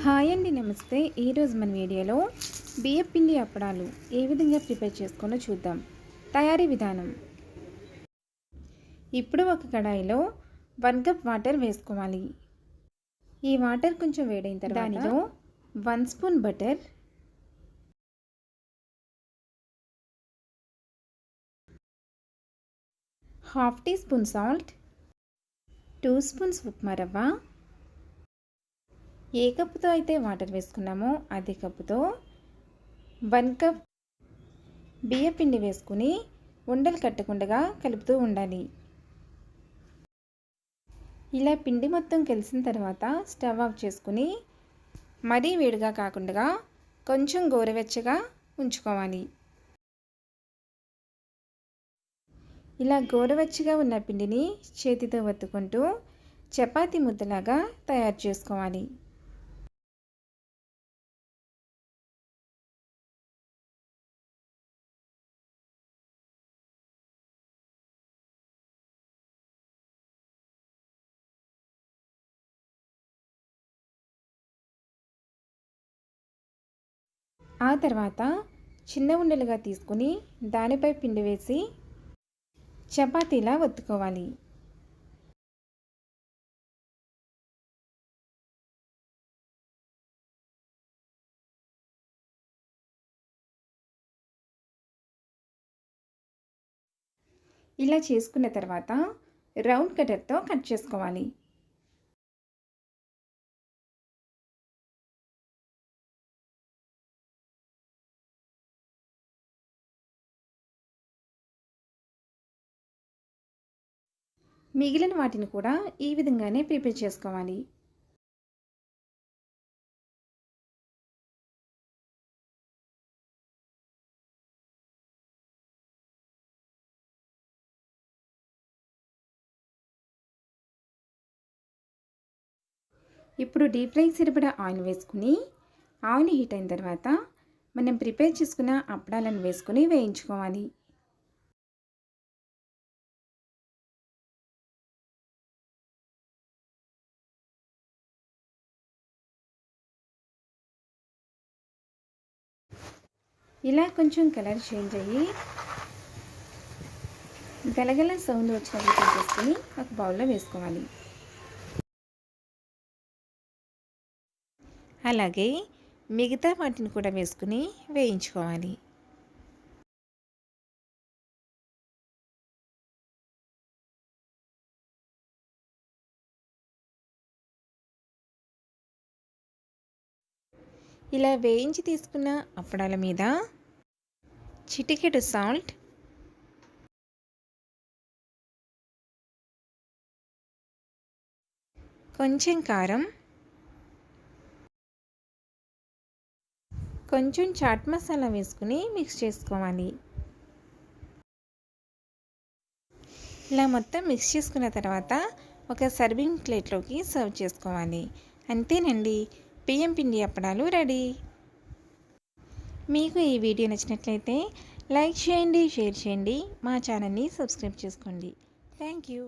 Hi అండి, నమస్తే. ఈరోజు మన వీడియోలో బియ్యం పిండి అప్పడాలు ఏ విధంగా ప్రిపేర్ చేసుకోవాలో చూద్దాం. తయారీ విధానం. ఇప్పుడు ఒక కడాయిలో 1 కప్ వాటర్ వేసుకోవాలి. ఈ వాటర్ కొంచెం వేడైన తర్వాత దానిలో 1 spoon butter, 1/2 tea spoon salt, 2 spoons upma రవ్వ, ఏ కప్పుతో అయితే వాటర్ వేసుకున్నామో అదే కప్పుతో 1 కప్ బియ్యం పిండి వేసుకుని ఉండలు కట్టకుండా కలుపుతూ ఉండాలి. ఇలా పిండి మొత్తం కలిసిన తర్వాత స్టవ్ ఆఫ్ చేసుకుని మరీ వేడిగా కాకుండా కొంచెం గోరువెచ్చగా ఉంచుకోవాలి. ఇలా గోరువెచ్చగా ఉన్న పిండిని చేతితో ఒత్తుకుంటూ చపాతీ ముద్దలాగా తయారు చేసుకోవాలి. ఆ తర్వాత చిన్న ఉండలుగా తీసుకుని దానిపై పిండి వేసి చపాతీలా ఒత్తుకోవాలి. ఇలా చేసుకున్న తర్వాత రౌండ్ కటర్తో కట్ చేసుకోవాలి. మిగిలిన వాటిని కూడా ఈ విధంగానే ప్రిపేర్ చేసుకోవాలి. ఇప్పుడు డీప్ ఫ్రైకి సరిపడా ఆయిల్ వేసుకుని ఆయిల్ హీట్ అయిన తర్వాత మనం ప్రిపేర్ చేసుకున్న అప్పడాలను వేసుకుని వేయించుకోవాలి. ఇలా కొంచెం కలర్ చేంజ్ అయ్యి గలగల సౌండ్ వచ్చినట్లు చేసుకుని ఒక బౌల్లో వేసుకోవాలి. అలాగే మిగతా వాటిని కూడా వేసుకుని వేయించుకోవాలి. ఇలా వేయించి తీసుకున్న అప్పడాల మీద చిటికెడు సాల్ట్, కొంచెం కారం, కొంచెం చాట్ మసాలా వేసుకుని మిక్స్ చేసుకోవాలి. ఇలా మొత్తం మిక్స్ చేసుకున్న తర్వాత ఒక సర్వింగ్ ప్లేట్లోకి సర్వ్ చేసుకోవాలి. అంతేనండి, బియ్యం పిండి అప్పడాలు రెడీ. మీకు ఈ వీడియో నచ్చినట్లయితే లైక్ చేయండి, షేర్ చేయండి, మా ఛానల్ని సబ్స్క్రైబ్ చేసుకోండి. Thank you.